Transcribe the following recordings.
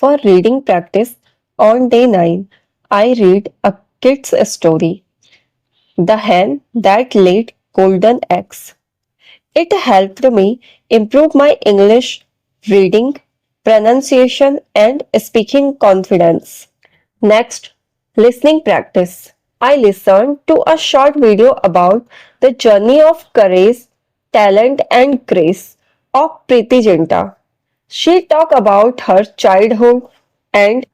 For reading practice on day 9, I read a kid's story, The Hen That Laid Golden Eggs. It helped me improve my English reading, pronunciation, and speaking confidence. Next, listening practice. I listened to a short video about the journey of courage, talent, and grace of Preeti Zinta. She talked about her childhood, and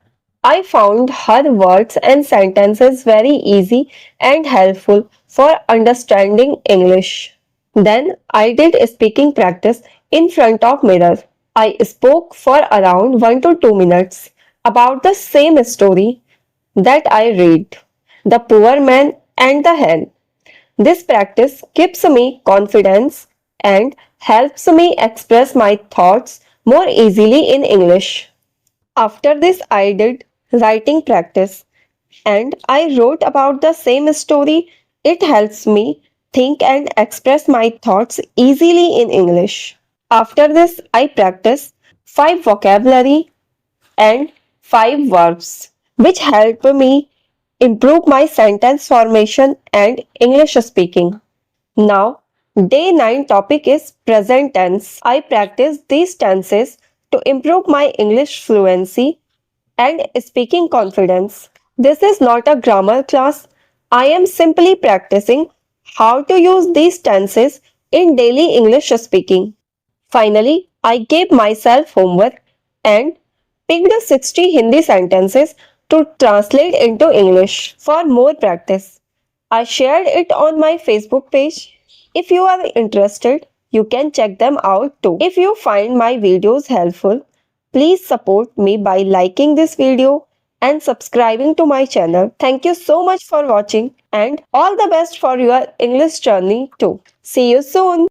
I found her words and sentences very easy and helpful for understanding English. Then I did speaking practice in front of mirror. I spoke for around 1 to 2 minutes about the same story that I read, The Poor Man and the Hen. This practice gives me confidence and helps me express my thoughts more easily in English. After this, I did writing practice and I wrote about the same story. It helps me think and express my thoughts easily in English. After this, I practice 5 vocabulary and 5 verbs, which help me improve my sentence formation and English speaking. Now, day 9 topic is present tense. I practice these tenses to improve my English fluency and speaking confidence. This is not a grammar class. I am simply practicing how to use these tenses in daily English speaking. Finally, I gave myself homework and picked 60 Hindi sentences to translate into English for more practice. I shared it on my Facebook page. If you are interested, you can check them out too. If you find my videos helpful, please support me by liking this video and subscribing to my channel. Thank you so much for watching and all the best for your English journey too. See you soon.